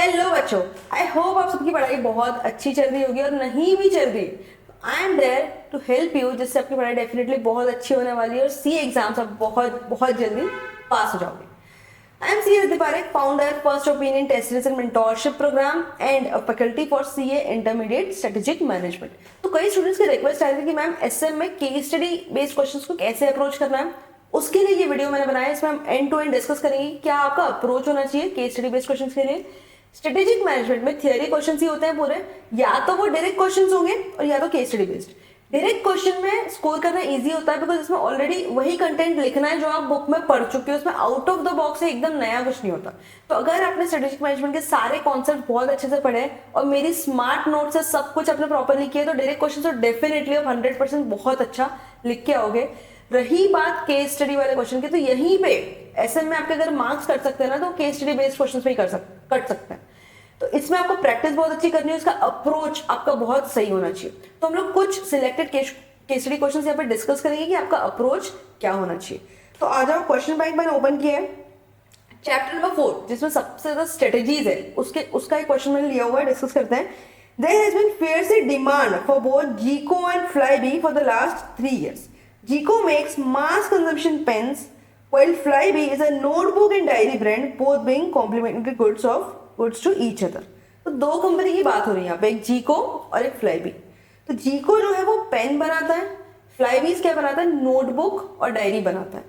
Hello बच्चों, I hope आप सबकी पढ़ाई बहुत अच्छी चल रही होगी और नहीं भी चल रही। I am there to help you, जिससे आपकी पढ़ाई डेफिनेटली बहुत अच्छी होने वाली है और सी एग्जाम्स आप बहुत बहुत जल्दी पास हो जाओगे। I am C Riddhi Parekh, founder first opinion test series and mentorship program and faculty for CA intermediate strategic management. तो कई स्टूडेंट्स की रिक्वेस्ट आई थी कि मैम एसएम में केस स्टडी बेस्ड क्वेश्चंस को कैसे अप्रोच करना है। उसके लिए ये वीडियो मैंने बनाया है। इसमें हम एंड टू एंड डिस्कस करेंगे क्या आपका अप्रोच होना चाहिए केस स्टडी बेस्ड क्वेश्चंस के लिए। स्ट्रेटेजिक मैनेजमेंट में थियरी क्वेश्चंस ही होते हैं पूरे, या तो वो डायरेक्ट क्वेश्चंस होंगे और या तो case study based. Direct question में स्कोर करना इजी होता है बिकॉज इसमें ऑलरेडी वही कंटेंट लिखना है जो आप बुक में पढ़ चुके हो। उसमें आउट ऑफ द बॉक्स है, एकदम नया कुछ नहीं होता। तो अगर आपने स्ट्रेटेजिक मैनेजमेंट के सारे कॉन्सेप्ट बहुत अच्छे से पढ़े और मेरी स्मार्ट नोट से सब कुछ आपने प्रॉपरली किया तो डायरेक्ट क्वेश्चन तो डेफिनेटली आप 100% बहुत अच्छा लिख के आओगे। रही बात केस स्टडी वाले क्वेश्चन की, तो यहीं पे एसएम में आपके अगर मार्क्स कट सकते हैं ना, तो केस स्टडी बेस्ड क्वेश्चन पे ही कट सकते हैं। तो इसमें आपको प्रैक्टिस बहुत अच्छी करनी है, उसका अप्रोच आपका बहुत सही होना चाहिए। तो हम लोग कुछ सिलेक्टेड केस स्टडी क्वेश्चन यहाँ पे डिस्कस करेंगे कि आपका अप्रोच क्या होना चाहिए। तो आ जाओ, क्वेश्चन बैंक मैंने ओपन किया है, चैप्टर नंबर 4 जिसमें सबसे ज्यादा स्ट्रेटेजीज है उसका एक क्वेश्चन मैंने लिया हुआ है, डिस्कस करते हैं। There has been fierce demand for both GEICO and Flybe for the last 3 years. GEICO makes mass consumption pens, while Flybe is a notebook and diary brand, both being complementary goods to each other. तो दो company की बात हो रही है यहाँ पे, एक GEICO और एक Flybe। तो GEICO जो है वो पेन बनाता है, Flybe क्या बनाता है, नोटबुक और डायरी बनाता है।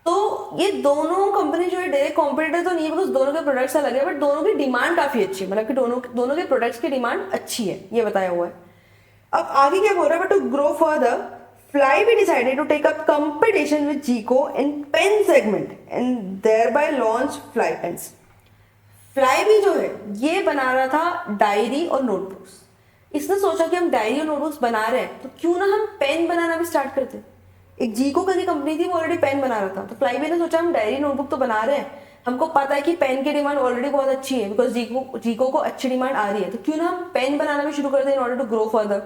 तो ये दोनों कंपनी जो है डायरेक्ट कॉम्पिटिटर तो नहीं है बिकॉज दोनों के प्रोडक्ट्स अलग है, बट दोनों की डिमांड काफी अच्छी है, मतलब कि दोनों के प्रोडक्ट्स की डिमांड अच्छी है, ये बताया हुआ है। अब आगे क्या बोल रहा है, but to grow further Flybe decided to take up competition with GEICO in pen segment and thereby launch Flypens. Flybe जो है ये बना रहा था डायरी और नोटबुक्स। इसने सोचा कि हम डायरी और नोटबुक्स बना रहे हैं तो क्यों ना हम पेन बनाना भी स्टार्ट करते। एक GEICO करके कंपनी थी, वो ऑलरेडी पेन बना रहा था, तो Flybe ने सोचा हम डायरी नोटबुक तो बना रहे हैं, हमको पता है कि पेन की डिमांड ऑलरेडी बहुत अच्छी है बिकॉज GEICO को अच्छी डिमांड आ रही है, तो क्यों ना हम पेन बनाना भी शुरू कर दें in order to grow further.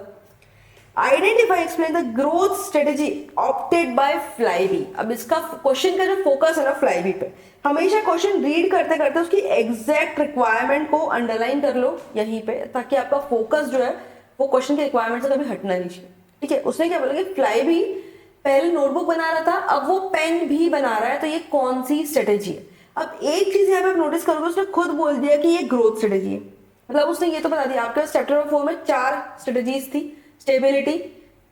Identify, explain the growth strategy opted by Flybe। अब इसका क्वेश्चन का जो फोकस है ना Flybe पे, हमेशा क्वेश्चन रीड करते करते उसकी एग्जैक्ट रिक्वायरमेंट को अंडरलाइन कर लो यहीं पे, ताकि आपका फोकस जो है वो क्वेश्चन के रिक्वायरमेंट से कभी हटना नहीं चाहिए। ठीक है, उसने क्या बोला कि Flybe पहले नोटबुक बना रहा था, अब वो पेन भी बना रहा है, तो ये कौन सी स्ट्रेटेजी है। अब एक चीज यहाँ पे आप नोटिस करोगे, उसने खुद बोल दिया कि ये ग्रोथ स्ट्रेटेजी है। मतलब उसने ये तो बता दिया, आपके चैप्टर नंबर 4 में 4 स्ट्रेटेजीज थी, stability,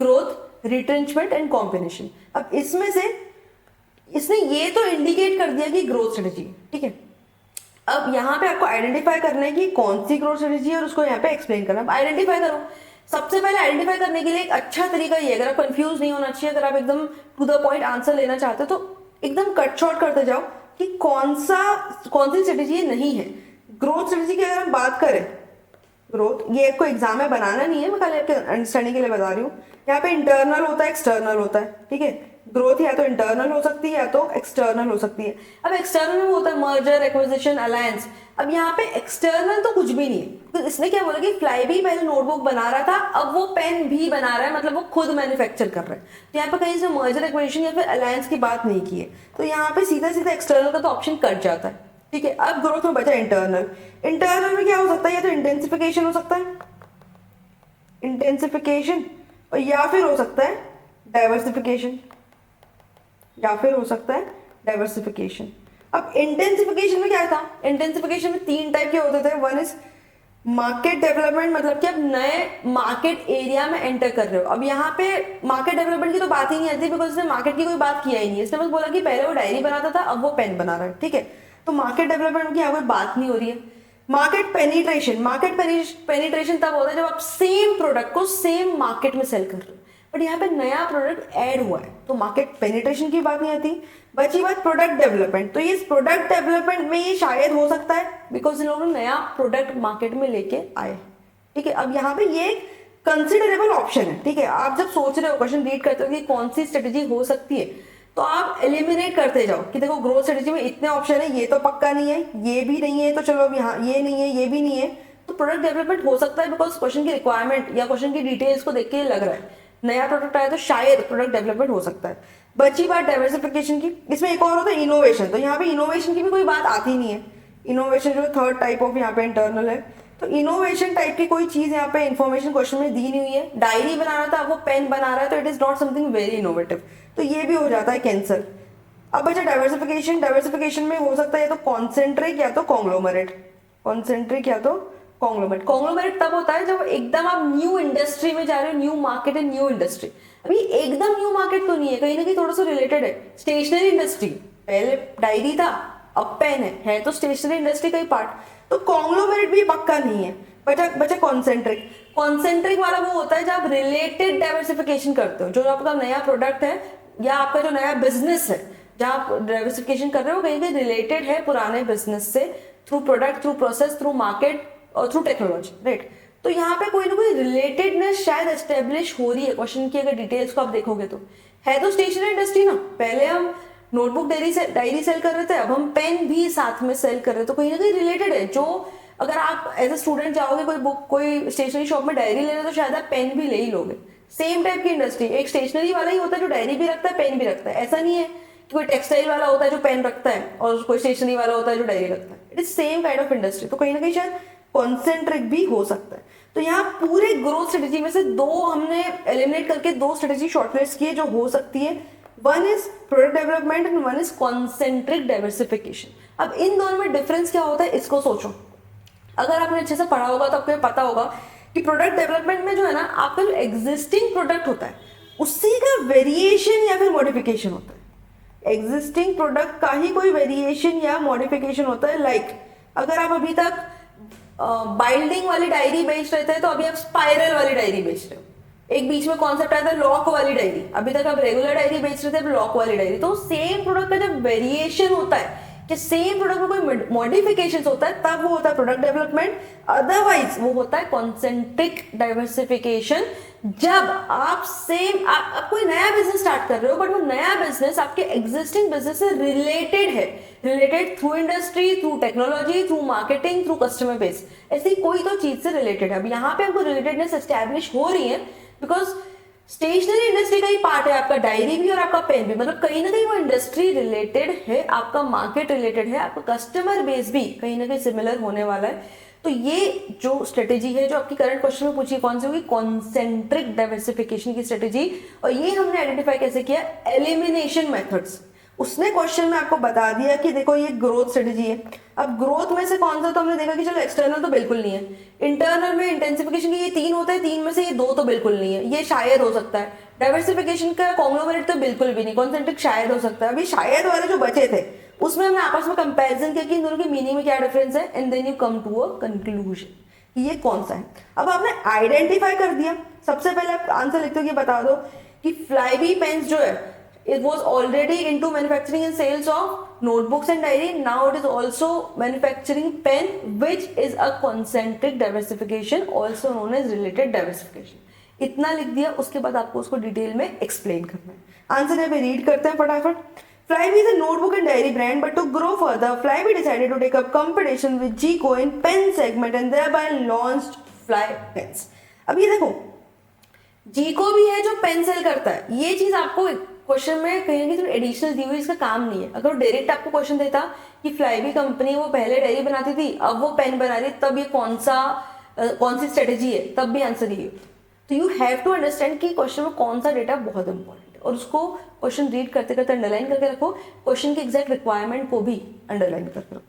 growth, retrenchment and combination. अब इसमें से इसने ये तो इंडिकेट कर दिया कि ग्रोथ स्ट्रेटेजी। ठीक है, अब यहाँ पे आपको आइडेंटिफाई करना है कि कौन सी ग्रोथ स्ट्रेटेजी है और उसको यहाँ पे एक्सप्लेन करना है। आइडेंटिफाई करो। सबसे पहले आइडेंटिफाई करने के लिए एक अच्छा तरीका ये, अगर आप कंफ्यूज नहीं होना चाहिए, अगर आप एकदम टू द पॉइंट आंसर लेना चाहते हो तो एकदम कट शॉर्ट करते जाओ कि कौन सी स्ट्रेटेजी नहीं है। ग्रोथ स्ट्रेटेजी की अगर हम बात करें, ग्रोथ ये कोई एग्जाम में बनाना नहीं है, मैं खाली आपके अंडरस्टैंडिंग के लिए बता रही हूँ। यहाँ पे इंटरनल होता है, एक्सटर्नल होता है। ठीक है, ग्रोथ या तो इंटरनल हो सकती है या तो एक्सटर्नल हो सकती है। अब एक्सटर्नल में होता है मर्जर, एक्विजिशन, अलायंस। अब यहाँ पे एक्सटर्नल तो कुछ भी नहीं है, तो इसने क्या बोला कि Flybe पहले नोटबुक बना रहा था, अब वो पेन भी बना रहा है, मतलब वो खुद मैन्युफैक्चर कर रहा है। तो यहाँ पे कहीं से मर्जर, एक्विजिशन या फिर अलायंस की बात नहीं की है, तो यहाँ पे सीधा सीधा एक्सटर्नल का तो ऑप्शन कट जाता है। ठीक है, अब ग्रोथ में बचा इंटरनल। इंटरनल में क्या हो सकता है, या तो इंटेंसिफिकेशन हो सकता है, इंटेंसिफिकेशन, और या फिर हो सकता है डाइवर्सिफिकेशन, अब इंटेंसिफिकेशन में क्या था, इंटेंसिफिकेशन में 3 टाइप के होते थे। वन इज मार्केट डेवलपमेंट, मतलब कि आप नए मार्केट एरिया में एंटर कर रहे हो। अब यहाँ पे मार्केट डेवलपमेंट की तो बात ही नहीं आती बिकॉज इसने मार्केट की कोई बात किया ही नहीं, इसने बस बोला कि पहले वो डायरी बनाता था, अब वो पेन बना रहा है। ठीक है, तो मार्केट डेवलपमेंट की यहाँ कोई बात नहीं हो रही है। मार्केट पेनिट्रेशन तब होता है जब आप सेम प्रोडक्ट को सेम मार्केट में सेल कर रहे हो, बट यहाँ पे नया प्रोडक्ट ऐड हुआ है, तो मार्केट पेनिट्रेशन की बात नहीं आती। बची बात प्रोडक्ट डेवलपमेंट, तो ये प्रोडक्ट डेवलपमेंट में ये शायद हो सकता है बिकॉज इन लोगों ने नया प्रोडक्ट मार्केट में लेके आए। ठीक है, अब यहाँ पे ये कंसिडरेबल ऑप्शन है। ठीक है, आप जब सोच रहे हो, क्वेश्चन रीड करते हो कि कौन सी स्ट्रेटेजी हो सकती है, तो आप एलिमिनेट करते जाओ कि देखो ग्रोथ स्ट्रेटेजी में इतने ऑप्शन है, ये तो पक्का नहीं है, ये भी नहीं है, तो चलो अब यहाँ ये नहीं है, ये भी नहीं है, तो प्रोडक्ट डेवलपमेंट हो सकता है बिकॉज क्वेश्चन की रिक्वायरमेंट या क्वेश्चन की डिटेल्स को देख के लग रहा है नया प्रोडक्ट आया तो शायद प्रोडक्ट डेवलपमेंट हो सकता है। बची बात डाइवर्सिफिकेशन की, इसमें एक और होता है इनोवेशन, तो यहाँ पे इनोवेशन की भी कोई बात आती नहीं है। इनोवेशन जो थर्ड टाइप ऑफ यहाँ पे इंटरनल है। तो इनोवेशन टाइप की कोई चीज यहाँ पे इन्फॉर्मेशन क्वेश्चन में दी नहीं हुई है, डायरी बना रहा था, अब वो पेन बना रहा है, तो it is not something very innovative, तो ये भी हो जाता है कैंसर। अब बचा डाइवर्सिफिकेशन। डाइवर्सिफिकेशन में हो सकता है या तो कॉन्सेंट्रिक या तो कॉन्ग्लोमरेट। कॉन्सेंट्रिक या तो कॉन्ग्लोमरेट। कॉन्ग्लोमरेट तब होता है जब एकदम आप न्यू इंडस्ट्री में जा रहे हो, new market and new industry. अभी एकदम न्यू मार्केट तो नहीं है, कहीं ना कहीं थोड़ा सा रिलेटेड है। स्टेशनरी इंडस्ट्री, पहले डायरी था अब पेन है तो स्टेशनरी इंडस्ट्री का ही पार्ट, तो कॉन्ग्लोमरेट भी पक्का नहीं है। बचा कॉन्सेंट्रिक। कॉन्सेंट्रिक वाला वो होता है जब आप रिलेटेड डाइवर्सिफिकेशन करते हो, जो आपका नया प्रोडक्ट है या आपका जो नया बिजनेस है, जहाँ आप डाइवर्सिफिकेशन कर रहे हो कहीं कहीं रिलेटेड है पुराने बिजनेस से, through product, through process, through market और थ्रू टेक्नोलॉजी, राइट। तो यहाँ पे कोई ना कोई रिलेटेडनेस शायद एस्टेब्लिश हो रही है क्वेश्चन की, अगर डिटेल्स को आप देखोगे तो। है तो स्टेशनरी इंडस्ट्री ना, पहले हम नोटबुक डायरी सेल कर रहे थे, अब हम पेन भी साथ में सेल कर रहे हैं, तो कहीं ना कहीं रिलेटेड है। जो अगर आप एज ए स्टूडेंट जाओगे कोई बुक, कोई स्टेशनरी शॉप में डायरी लेना, तो शायद आप पेन भी ले ही लोगे। सेम टाइप की इंडस्ट्री, एक स्टेशनरी वाला ही होता है जो डायरी भी रखता है पेन भी रखता है। ऐसा नहीं है कि कोई टेक्सटाइल वाला होता है जो पेन रखता है और कोई स्टेशनरी वाला होता है जो डायरी रखता है। It is same kind of industry, तो कहीं ना कहीं शायद कॉन्सेंट्रिक भी हो सकता है। तो यहाँ पूरे ग्रोथ स्ट्रेटेजी में से दो हमने एलिमिनेट करके दो स्ट्रेटेजी शॉर्टलिस्ट किए जो हो सकती है। One is product development and one is concentric diversification. अब इन दोनों में डिफरेंस क्या होता है इसको सोचो। अगर आपने अच्छे से पढ़ा होगा तो आपको पता होगा कि प्रोडक्ट डेवलपमेंट में जो है ना, आपका जो एग्जिस्टिंग प्रोडक्ट होता है उसी का वेरिएशन या फिर मॉडिफिकेशन होता है। एग्जिस्टिंग प्रोडक्ट का ही कोई वेरिएशन या मॉडिफिकेशन होता है। लाइक अगर आप अभी तक बाइंडिंग वाली डायरी बेच रहे थे तो अभी आप स्पाइरल वाली डायरी बेच रहे हो। एक बीच में कॉन्सेप्ट आया था लॉक वाली डायरी, अभी तक आप रेगुलर डायरी बेच रहे थे, अब लॉक वाली डायरी। तो सेम प्रोडक्ट का जब वेरिएशन होता है कि सेम प्रोडक्ट में कोई मॉडिफिकेशन होता है, तब वो होता है प्रोडक्ट डेवलपमेंट। अदरवाइज वो होता है कॉन्सेंट्रिक डाइवर्सिफिकेशन। जब आप आप कोई नया बिजनेस स्टार्ट कर रहे हो बट वो नया बिजनेस आपके एग्जिस्टिंग बिजनेस से रिलेटेड है, related through industry, through technology, through marketing, through customer base, ऐसी कोई तो चीज से रिलेटेड है। अब यहाँ पे आपको रिलेटेडनेस एस्टैब्लिश हो रही है बिकॉज स्टेशनरी इंडस्ट्री का ही पार्ट है आपका डायरी भी और आपका पेन भी, मतलब कहीं ना कहीं वो इंडस्ट्री रिलेटेड है, आपका मार्केट रिलेटेड है, आपका कस्टमर बेस भी कहीं ना कहीं सिमिलर होने वाला है। तो ये जो स्ट्रेटेजी है जो आपकी करंट क्वेश्चन में पूछी कौन सी होगी, कॉन्सेंट्रिक डाइवर्सिफिकेशन की स्ट्रेटेजी। और ये हमने आइडेंटिफाई कैसे किया, एलिमिनेशन मेथड्स। उसने क्वेश्चन में आपको बता दिया कि देखो ये ग्रोथ स्ट्रेटेजी है। अब ग्रोथ में से कौन सा, तो हमने देखा कि चलो एक्सटर्नल तो बिल्कुल नहीं है, इंटरनल में इंटेंसिफिकेशन के ये तीन होते हैं, तीन में से ये दो तो बिल्कुल नहीं है, ये शायद हो सकता है। डाइवर्सिफिकेशन का कॉन्ग्लोमरेट तो बिल्कुल भी नहीं, कॉन्सेंट्रिक शायद हो सकता है। अभी शायद वाले जो बचे थे उसमें हमने आपस में कंपैरिजन किया कि इन दोनों की मीनिंग में क्या डिफरेंस है, and then you come to a conclusion ये कौन सा है। अब आपने आइडेंटिफाई कर दिया, सबसे पहले आप आंसर लिखते हो कि बता दो कि फ्लाईबी पेन्स जो है it was already into manufacturing and sales of notebooks and diary. Now it is also manufacturing pen, which is a concentric diversification, also known as related diversification. इतना लिख दिया, उसके बाद आपको उसको डिटेल में एक्सप्लेन करना है। आंसर यहाँ पे रीड करते हैं फटाफट। Flybe is a notebook and diary brand, but to grow further, Flybe decided to take up competition with Zico in pen segment and thereby launched Fly Pens. अब ये देखो, Zico भी है जो पेन सेल करता है, ये चीज आपको क्वेश्चन में कहीं ना कहीं एडिशनल दी हुई, इसका काम नहीं है। अगर डायरेक्ट आपको क्वेश्चन देता कि फ्लाईबी कंपनी वो पहले डायरी बनाती थी अब वो पेन बना रही, तब ये कौन सी स्ट्रेटेजी है, तब भी आंसर ये। तो यू हैव टू अंडरस्टैंड कि क्वेश्चन में कौन सा डेटा बहुत इंपॉर्टेंट है, और उसको क्वेश्चन रीड करते करते अंडरलाइन करके रखो, क्वेश्चन की एग्जैक्ट रिक्वायरमेंट को भी अंडरलाइन करके रखो।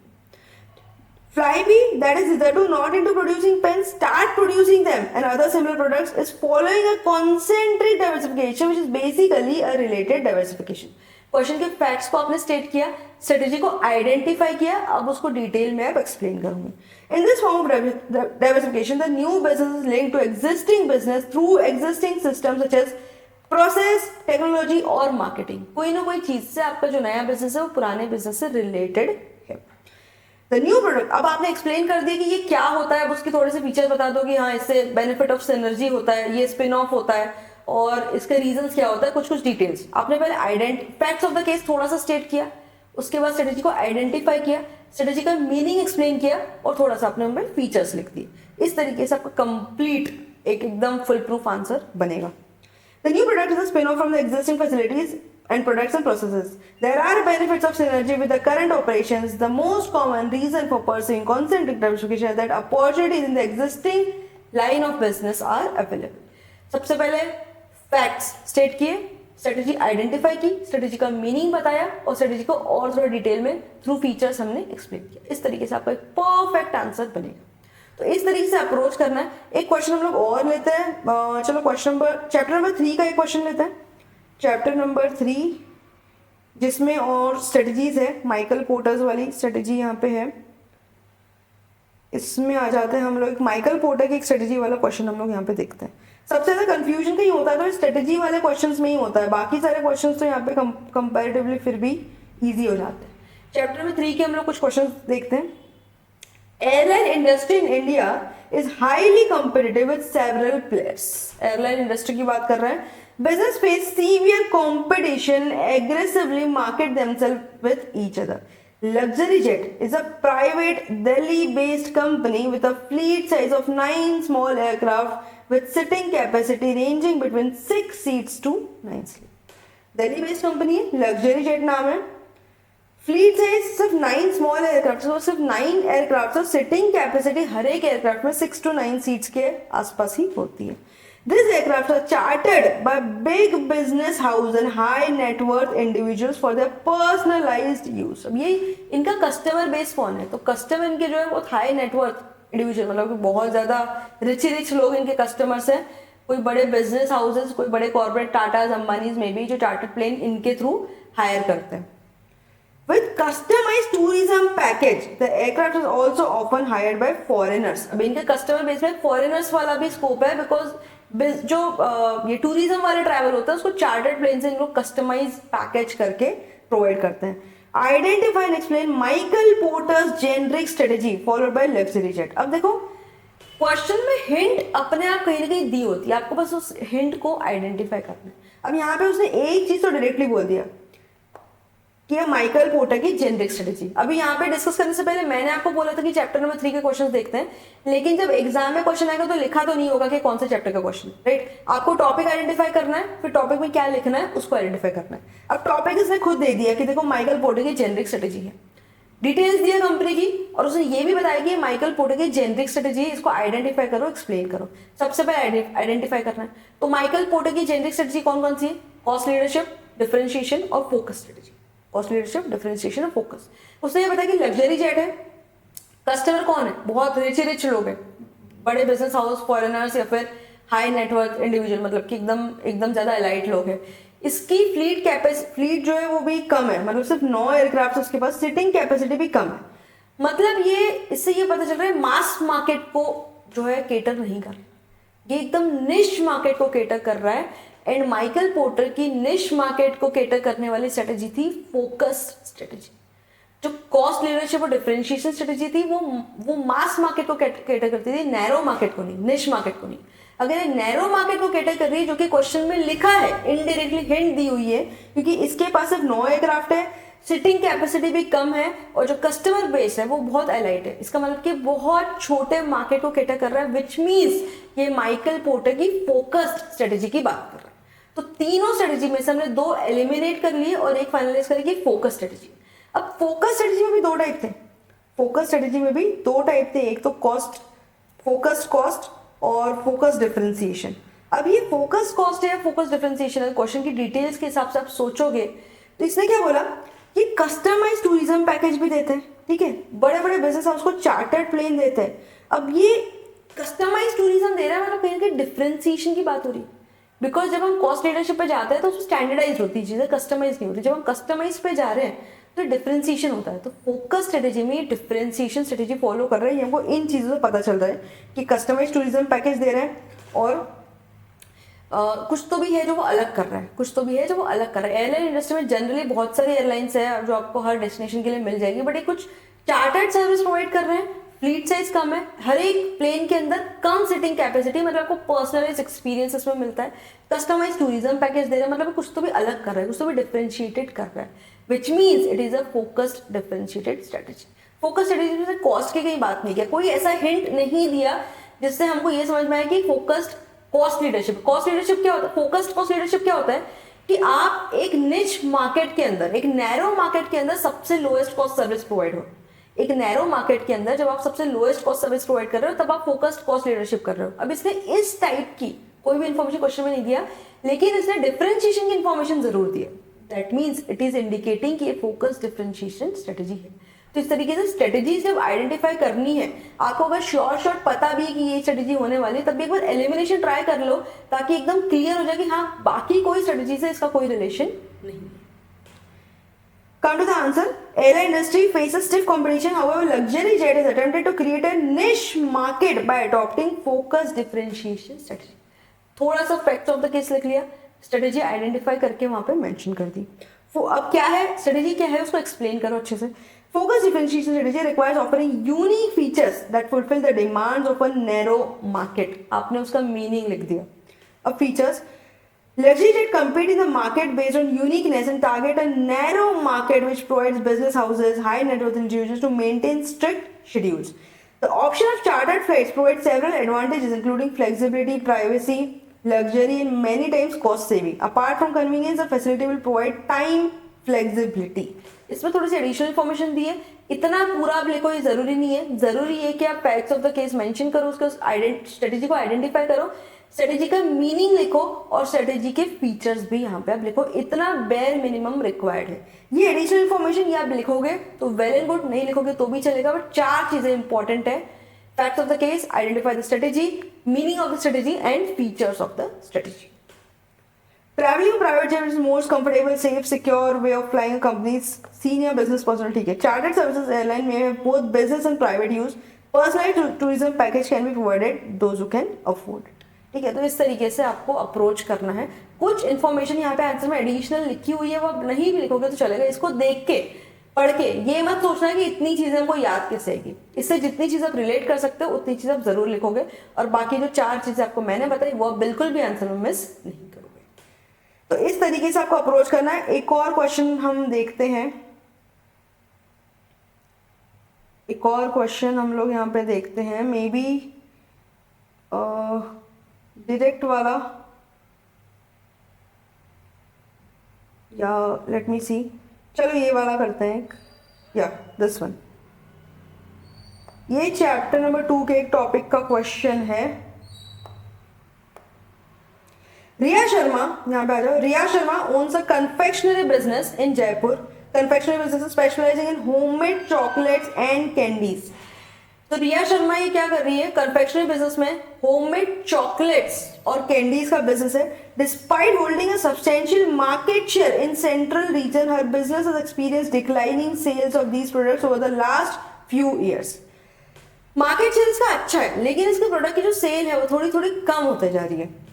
Flybe, that is hitherto not into producing pens, start producing them and other similar products, is following a concentric diversification, which is basically a related diversification. Question के facts को आपने state किया, strategy को identify किया, अब उसको detail में आप एक्सप्लेन करूंगी। In this form of diversification the new business is linked to existing business through existing system such as process, technology और मार्केटिंग। कोई ना कोई चीज से आपका जो नया बिजनेस है वो पुराने बिजनेस से रिलेटेड है। द न्यू प्रोडक्ट, अब आपने एक्सप्लेन कर दिया कि ये क्या होता है, अब उसके थोड़े से फीचर्स बता दो कि हाँ इससे बेनिफिट ऑफ सिनर्जी होता है, ये स्पिन ऑफ होता है और इसके रीजंस क्या होता है, कुछ डिटेल्स आपने पहले फैक्ट्स ऑफ द केस थोड़ा सा स्टेट किया, उसके बाद स्ट्रेटेजी को आइडेंटिफाई किया, स्ट्रेटेजी का मीनिंग एक्सप्लेन किया और थोड़ा सा आपने उनमें फीचर्स लिख दिए। इस तरीके से आपका कंप्लीट एकदम फुल प्रूफ आंसर बनेगा। The new product is a spin-off from the existing facilities and products and processes. There are benefits of synergy with the current operations. The most common reason for pursuing concentric diversification is that opportunities in the existing line of business are available. सबसे पहले facts state किए, strategy identify की, strategy का meaning बताया और strategy को और थोड़ा डिटेल में थ्रू फीचर्स हमने एक्सप्लेन किया. इस तरीके से आपका एक परफेक्ट आंसर बनेगा. तो इस तरीके से अप्रोच करना है. एक क्वेश्चन हम लोग और लेते हैं. चलो चैप्टर नंबर 3 का एक क्वेश्चन लेते हैं. चैप्टर नंबर 3 जिसमें और स्ट्रेटजीज है, माइकल पोर्टर्स वाली स्ट्रेटजी यहाँ पे है. इसमें आ जाते हैं हम लोग. माइकल पोर्टर की एक स्ट्रेटजी वाला क्वेश्चन हम लोग यहाँ पे देखते हैं. सबसे ज्यादा कंफ्यूजन कहीं होता है तो स्ट्रेटजी वाले क्वेश्चंस में ही होता है. बाकी सारे क्वेश्चंस तो यहाँ पे कंपैरेटिवली फिर भी इजी हो जाते हैं. चैप्टर में 3 के हम लोग कुछ क्वेश्चंस देखते हैं. Airline industry in India is highly competitive with several players. Airline industry की बात कर रहे हैं. Business face severe competition, aggressively market themselves with each other. LuxuryJet is a private Delhi-based company with a fleet size of 9 small aircraft with sitting capacity ranging between 6 seats to 9 seats. Delhi-based company है, LuxuryJet नाम है. Fleet size सिर्फ 9 small aircraft, तो सिर्फ 9 aircraft, तो sitting capacity हर एक aircraft में 6 to 9 seats के आसपास ही होती है. These aircraft are chartered by big business house and high net worth individuals for their personalized use. अब ये इनका कस्टमर बेस कौन है? तो कस्टमर इनके जो है वो हाई नेटवर्थ इंडिविजुअल, मतलब कि बहुत ज्यादा रिच लोग इनके कस्टमर्स हैं. कोई बड़े बिजनेस हाउसेस, कोई बड़े कॉर्पोरेट टाटाज, अंबानीज में भी जो चार्टर्ड प्लेन इनके थ्रू हायर करते हैं. With customized tourism package, the aircraft is also often hired by foreigners. अब इनके कस्टमर बेस में फॉरेनर्स वाला भी स्कोप है, बिकॉज जो ये टूरिज्म वाले ट्रैवल होता है उसको चार्टर्ड प्लेन से इनको कस्टमाइज पैकेज करके प्रोवाइड करते हैं. Identify and explain Michael porters generic strategy followed by LuxuryJet. अब देखो क्वेश्चन में हिंट अपने आप कहीं ना कहीं दी होती है, आपको बस उस हिंट को आइडेंटिफाई करना है. अब यहाँ पे उसने एक चीज तो डायरेक्टली बोल दिया कि माइकल पोर्टर की जेनरिक स्ट्रेटेजी. अभी यहाँ पे डिस्कस करने से पहले मैंने आपको बोला था कि चैप्टर नंबर 3 के क्वेश्चंस देखते हैं, लेकिन जब एग्जाम में क्वेश्चन आएगा तो लिखा तो नहीं होगा कि कौन से चैप्टर का क्वेश्चन, राइट. आपको टॉपिक आइडेंटिफाई करना है, फिर टॉपिक में क्या लिखना है उसको आइडेंटिफाई करना है. अब टॉपिक इसने खुद दे दिया कि देखो माइकल पोर्टर की जेनरिक स्ट्रेटेजी है, डिटेल्स दिया कंपनी की, और उसने ये भी बताया कि माइकल पोर्टर की जेनरिक स्ट्रेटेजी है, इसको आइडेंटिफाई करो, एक्सप्लेन करो. सबसे पहले आइडेंटिफाई करना है. तो माइकल पोर्टर की जेनरिक स्ट्रेटेजी कौन कौन सी है? कॉस्ट लीडरशिप, डिफरेंशिएशन और focus strategy. Cost leadership, differentiation और फोकस. उसने ये बताया कि LuxuryJet है, कस्टमर कौन है? बहुत रिच लोग हैं, बड़े बिजनेस हाउस, फॉरेनर्स या फिर हाई नेटवर्थ इंडिविजुअल, मतलब कि एकदम ज्यादा एलाइट लोग हैं. इसकी फ्लीट जो है वो भी कम है, मतलब सिर्फ 9 एयरक्राफ्ट उसके पास, सिटिंग कैपेसिटी भी कम है. मतलब ये इससे ये पता चल रहा है मास मार्केट को जो है केटर नहीं कर रहा, ये एकदम निश मार्केट को केटर कर रहा है. एंड माइकल पोर्टर की निश मार्केट को केटर करने वाली स्ट्रेटेजी थी फोकस्ड स्ट्रेटेजी. जो कॉस्ट लीडरशिप और डिफरेंशिएशन स्ट्रेटेजी थी वो मास मार्केट को केटर करती थी, नैरो मार्केट को नहीं, निश मार्केट को नहीं. अगर ये नैरो मार्केट को केटर कर रही है, जो कि क्वेश्चन में लिखा है, इनडायरेक्टली हिंट दी हुई है, क्योंकि इसके पास सिर्फ 9 एयरक्राफ्ट है, सिटिंग कैपेसिटी भी कम है, और जो कस्टमर बेस है वो बहुत एलाइट है. इसका मतलब कि बहुत छोटे मार्केट को केटर कर रहा है, विच मीन्स ये माइकल पोर्टर की फोकस्ड स्ट्रेटेजी की बात कर रहा है. तो तीनों स्ट्रेटेजी में से हमने 2 एलिमिनेट कर लिए और एक फाइनलाइज करेगी फोकस स्ट्रेटेजी. अब फोकस स्ट्रेटेजी में भी 2 टाइप थे. फोकस स्ट्रेटेजी में भी 2 टाइप थे, एक तो फोकस्ड कॉस्ट और फोकस डिफरेंशिएशन. अब ये फोकस कॉस्ट है, फोकस डिफरेंशिएशन है, क्वेश्चन की डिटेल्स के हिसाब से आप सोचोगे तो इसने क्या बोला कि कस्टमाइज टूरिज्म पैकेज भी देते हैं, ठीक है, बड़े बड़े बिजनेस हाउस को चार्टर्ड प्लेन देते हैं. अब ये कस्टमाइज टूरिज्म दे रहा है, मतलब कहीं ना कहीं डिफरेंशिएशन की बात हो रही है, बिकॉज जब हम कॉस्ट लीडरशिप पे जाते हैं तो उसमें स्टैंडर्डाइज होती है चीजें, कस्टमाइज नहीं होती. जब हम कस्टमाइज पे जा रहे हैं तो डिफरेंशिएशन होता है. तो फोकस स्ट्रेटेजी में डिफरेंशिएशन स्ट्रेटेजी फॉलो कर रहे हैं. हमको इन चीजों से पता चल रहा है कि कस्टमाइज टूरिज्म पैकेज दे रहे हैं और कुछ तो भी है जो वो अलग कर रहा है, कुछ तो भी है जो वो अलग कर रहा है. एयरलाइन इंडस्ट्री में जनरली बहुत सारी एयरलाइंस है जो आपको हर डेस्टिनेशन के लिए मिल जाएगी, बट ये कुछ चार्टर्ड सर्विस प्रोवाइड कर रहे हैं. फ्लीट साइज कम है, हर एक प्लेन के अंदर कम सिटिंग कैपेसिटी, मतलब आपको पर्सनलाइज एक्सपीरियंस इसमें मिलता है. कस्टमाइज टूरिज्म पैकेज दे रहा है, मतलब कुछ तो भी अलग कर रहा है, कुछ तो भी डिफरेंशिएटेड कर रहा है, which means it is a focused differentiated strategy. Focus strategy में कॉस्ट की कहीं बात नहीं किया, कोई ऐसा हिंट नहीं दिया जिससे हमको ये समझ में आए कि फोकस्ड कॉस्ट लीडरशिप क्या होता है. फोकस्ड कॉस्ट लीडरशिप क्या होता है कि आप एक निच मार्केट के अंदर, एक नैरो मार्केट के अंदर सबसे लोएस्ट कॉस्ट सर्विस प्रोवाइड हो। एक नैरो मार्केट के अंदर जब आप सबसे लोएस्ट कॉस्ट सर्विस प्रोवाइड कर रहे हो तब आप फोकस्ड कॉस्ट लीडरशिप कर रहे हो। अब इसने इस टाइप की कोई भी इन्फॉर्मेशन क्वेश्चन में नहीं दिया, लेकिन इसने डिफरेंशिएशन की इन्फॉर्मेशन जरूर दी है। That means it is indicating कि ये फोकस्ड डिफरेंशिएशन स्ट्रेटेजी है। तो इस तरीके से स्ट्रेटेजी जब आइडेंटिफाई करनी है, आपको अगर शॉर्ट पता भी है कि ये स्ट्रेटेजी होने वाली है, तब भी एक बार एलिमिनेशन ट्राई कर लो ताकि एकदम क्लियर हो जाए कि हाँ बाकी कोई स्ट्रेटेजी से इसका कोई रिलेशन नहीं है। Come to the answer. Airline industry faces stiff competition. However, luxury jet has attempted to create a niche market by adopting focused differentiation strategy. थोड़ा सा फैक्ट्स ऑफ द केस लिख लिया, स्ट्रेटेजी आइडेंटिफाई करके वहां पे mention कर दी। अब क्या है स्ट्रेटेजी, क्या है उसको एक्सप्लेन करो अच्छे से। Focused differentiation strategy requires offering unique features that fulfill the demands of a narrow market. आपने उसका मीनिंग लिख दिया। अब features, luxury jet compete in the market based on uniqueness and target a narrow market which provides business houses, high net worth individuals to maintain strict schedules. The option of chartered flights provides several advantages including flexibility, privacy, luxury and many times cost saving. Apart from convenience, the facility will provide time flexibility. इसमें थोड़ी सी additional information दी है, इतना पूरा आप लिखो ये जरूरी नहीं है। जरूरी है कि आप facts of the case mention करो, उसको स्ट्रेटेजी को आइडेंटिफाई करो, स्ट्रेटेजी का मीनिंग लिखो और स्ट्रेटेजी के फीचर्स भी यहाँ पे आप लिखो। इतना बेयर मिनिमम रिक्वायर्ड है। ये एडिशनल इन्फॉर्मेशन ये आप लिखोगे तो वेल एंड गुड, नहीं लिखोगे तो भी चलेगा, बट 4 चीजें इंपॉर्टेंट है। Facts of the case, identify the strategy, meaning of the strategy and features of the strategy. Traveling private jet is most comfortable, safe, secure way of flying a company's senior business personnel. ठीक है, chartered services airline may have both business and private use. Personalized tourism package can be provided those who can afford it. ठीक है, तो इस तरीके से आपको approach करना है। कुछ इन्फॉर्मेशन यहाँ पे आंसर में एडिशनल लिखी हुई है, वो आप नहीं भी लिखोगे तो चलेगा। इसको देख के पढ़ के ये मत सोचना है कि इतनी चीजें हमको याद कैसे आएगी। इससे जितनी चीज आप रिलेट कर सकते हो उतनी चीज आप जरूर लिखोगे, और बाकी जो 4 चीजें आपको मैंने बताई वो आप बिल्कुल भी आंसर में मिस नहीं करोगे। तो इस तरीके से आपको अप्रोच करना है। एक और क्वेश्चन हम देखते हैं, एक और क्वेश्चन हम लोग यहाँ पे देखते हैं, मे बी डायरेक्ट वाला या लेट मी सी, चलो ये वाला करते हैं, या दिस वन। ये चैप्टर नंबर 2 के एक टॉपिक का क्वेश्चन है। रिया शर्मा, यहाँ पे आ जाओ। Riya Sharma owns a confectionery business in Jaipur. Confectionery business specializing in homemade chocolates and candies. तो रिया शर्मा ये क्या कर रही है, कन्फेक्शनरी बिजनेस में होममेड चॉकलेट्स और कैंडीज का बिजनेस है। Despite holding a substantial market share in central region, her business has experienced declining sales of these products over the last few years. Market share इसका अच्छा है, लेकिन इसके product की जो सेल है वो थोड़ी थोड़ी कम होते जा रही है।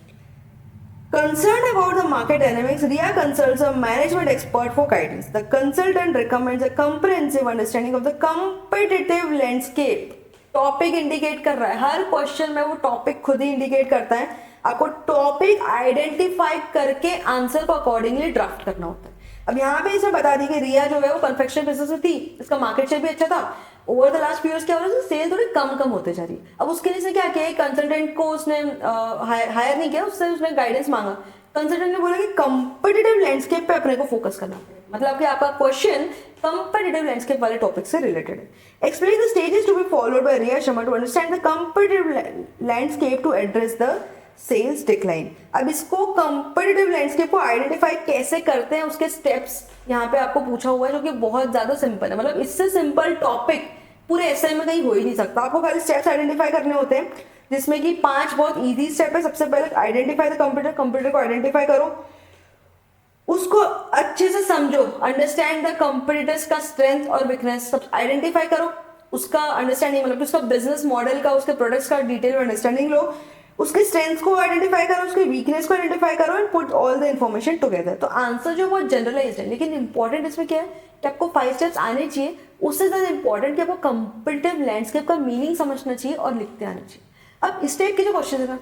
Concerned about the market dynamics, Riya consults a management expert for guidance. The consultant recommends a comprehensive understanding of the competitive landscape. Topic indicate कर रहा है, हर क्वेश्चन में वो टॉपिक खुद ही इंडिकेट करता है। आपको टॉपिक आइडेंटिफाई करके आंसर को अकॉर्डिंगली ड्राफ्ट करना होता है। अब यहाँ पे इसमें बता दी कि रिया जो है वो कन्फेक्शनरी बिजनेस में थी, इसका मार्केट शेयर भी अच्छा था। Over the last few years क्या हो रहा है, सेल थोड़ी कम होते जा रही है। अब उसके लिए क्या किया, कंसल्टेंट को उसने हायर नहीं किया, उसने गाइडेंस मांगा। कंसल्टेंट ने बोला कि कंपिटिटिव लैंडस्केप पे अपने को फोकस करना पड़ेगा, मतलब कि आपका क्वेश्चन कंपिटिटिव लैंडस्केप वाले टॉपिक से रिलेटेड है। Explain the stages to be followed by Riya Sharma to understand the competitive landscape to address the sales decline. अब इसको कंपिटिटिव लैंडस्केप को आइडेंटिफाई कैसे करते हैं उसके स्टेप्स यहाँ पे आपको पूछा हुआ है, जो कि बहुत ज्यादा सिंपल है। मतलब इससे सिंपल टॉपिक पूरे एसए में कहीं हो ही नहीं सकता। आपको खाली स्टेप्स आइडेंटिफाई करने होते हैं, जिसमें कि 5 बहुत इजी स्टेप है। सबसे पहले आइडेंटिफाई द कंप्यूटर को आइडेंटिफाई करो, उसको अच्छे से समझो, अंडरस्टैंड द कंपटीटर्स का स्ट्रेंथ और वीकनेस सब आइडेंटिफाई करो, उसका अंडरस्टैंडिंग मतलब उसका बिजनेस मॉडल का, उसके प्रोडक्ट्स का डिटेल अंडरस्टैंडिंग लो, उसके स्ट्रेंथ को आइडेंटिफाई करो, उसके वीकनेस को आइडेंटिफाई करो and put all the information together. तो आंसर जो बहुत जनरलाइज्ड है, लेकिन इंपॉर्टेंट इसमें क्या है कि आपको 5 स्टेप्स आने चाहिए। उससे ज्यादा इंपॉर्टेंट कि आपको कंपटीटिव लैंडस्केप का मीनिंग समझना चाहिए और लिखते आना चाहिए। अब इस टाइप के जो क्वेश्चन है ना,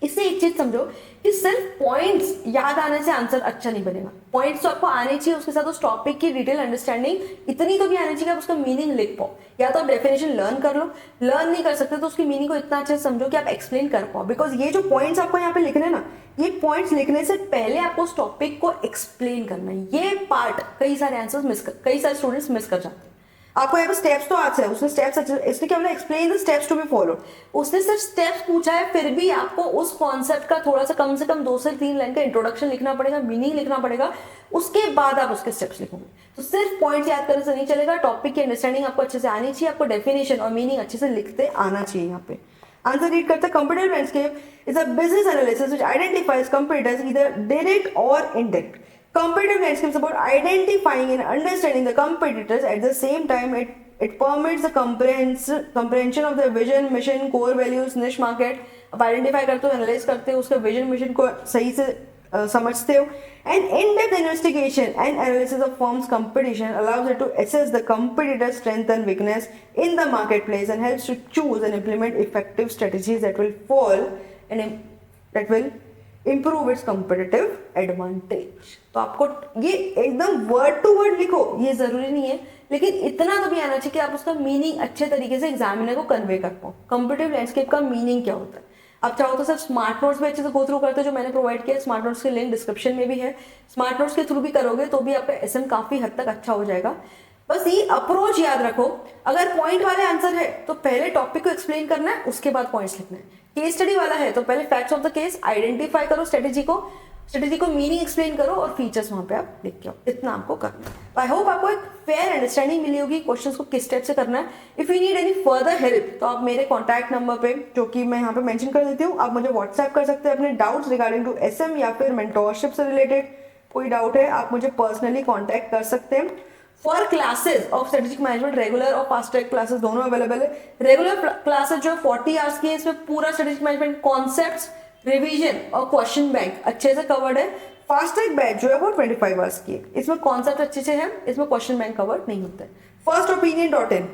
इससे एक चीज समझो कि सिर्फ पॉइंट्स याद आने से आंसर अच्छा नहीं बनेगा। पॉइंट्स तो आपको आने चाहिए, उसके साथ उस टॉपिक की डिटेल अंडरस्टैंडिंग इतनी तो भी आनी चाहिए कि आप उसका मीनिंग लिख पाओ। या तो आप डेफिनेशन लर्न कर लो, लर्न नहीं कर सकते तो उसकी मीनिंग को इतना अच्छे से समझो कि आप एक्सप्लेन कर पाओ। बिकॉज ये जो पॉइंट्स आपको यहाँ पे लिखने हैं ना, ये पॉइंट्स लिखने से पहले आपको उस टॉपिक को एक्सप्लेन करना है। ये पार्ट कई सारे कई सारे स्टूडेंट्स मिस कर जाते हैं। आपको यहाँ पे स्टेप्स तो आज है, उसने स्टेप्स इसने क्या बोला, explain the steps to be follow. उसने सिर्फ स्टेप्स पूछा है, फिर भी आपको उस कॉन्सेप्ट का थोड़ा सा कम से कम 2 से 3 लाइन का इंट्रोडक्शन लिखना पड़ेगा, मीनिंग लिखना पड़ेगा, उसके बाद आप उसके स्टेप्स लिखोगे। तो सिर्फ पॉइंट्स याद करने से नहीं चलेगा, टॉपिक की अंडरस्टैंडिंग आपको अच्छे से आनी चाहिए, आपको डेफिनेशन और मीनिंग अच्छे से लिखते आना चाहिए। यहाँ पे आंसर रीड करते हैं, computer landscape is a business analysis which identifies competitors either direct और indirect. Competitive landscape is about identifying and understanding the competitors. At the same time, it permits the comprehension of their vision, mission, core values, niche market. आप identify करते हो, analyze करते हो, उसका vision, mission को सही से समझते हो. And in-depth investigation and analysis of firms' competition allows you to assess the competitor's strength and weakness in the marketplace and helps to choose and implement effective strategies that will improve its competitive advantage. तो आपको ये एकदम word to word लिखो ये जरूरी नहीं है, लेकिन इतना तो भी आना चाहिए कि आप उसका मीनिंग अच्छे तरीके से एग्जामिनर को कन्वे कर पाओ। कंप्यूटिव लैंडस्केप का मीनिंग क्या होता है, आप चाहो तो सिर्फ स्मार्ट नोट्स भी अच्छे से गो थ्रू करते हो, जो मैंने प्रोवाइड किया। स्मार्ट नोट्स के लिंक डिस्क्रिप्शन में भी है, स्मार्ट नोट्स के थ्रू भी करोगे तो भी आपका एसएम काफी हद तक अच्छा हो जाएगा। बस ये अप्रोच याद रखो, अगर पॉइंट वाले आंसर है तो पहले टॉपिक को एक्सप्लेन करना है, उसके बाद पॉइंट्स लिखना है। केस स्टडी वाला है तो पहले facts of the case identify करो, स्ट्रेटेजी को मीनिंग एक्सप्लेन करो और फीचर्स वहां पे आप लिख के आओ। इतना आपको करना है। आई होप आपको एक फेयर अंडरस्टैंडिंग मिली होगी क्वेश्चंस को किस स्टेप से करना है। If you need any further help तो आप मेरे कॉन्टैक्ट नंबर पे, जो कि मैं यहाँ पे मेंशन कर देती हूँ, आप मुझे व्हाट्सएप कर सकते हैं अपने डाउट्स रिगार्डिंग टू एसएम या फिर मेंटोरशिप से रिलेटेड कोई डाउट है, आप मुझे पर्सनली कॉन्टैक्ट कर सकते हैं। For classes of strategic management regular और फास्ट ट्रैक क्लासेस दोनों अवेलेबल है। रेगुलर क्लासेस जो 40 आवर्स की है, इसमें पूरा स्ट्रेटेजिक मैनेजमेंट कॉन्सेप्ट्स, रिवीजन और क्वेश्चन बैंक अच्छे से कवर्ड है। फास्ट ट्रैक बैच जो है वो 25 आवर्स की है, इसमें कॉन्सेप्ट अच्छे से है, इसमें क्वेश्चन बैंक कवर्ड नहीं होता है। firstopinion.in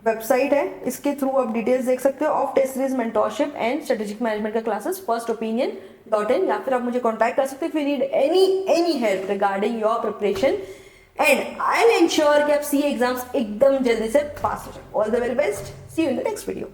वेबसाइट है, इसके थ्रू आप डिटेल्स देख सकते हो of test series, mentorship and strategic management का क्लासेस firstopinion.in, या फिर आप मुझे कॉन्टैक्ट कर सकते हो if you need any help regarding your preparation and I will ensure कि आप सीए एग्जाम्स एकदम जल्दी से पास हो जाए। All the very best, see you in the next video.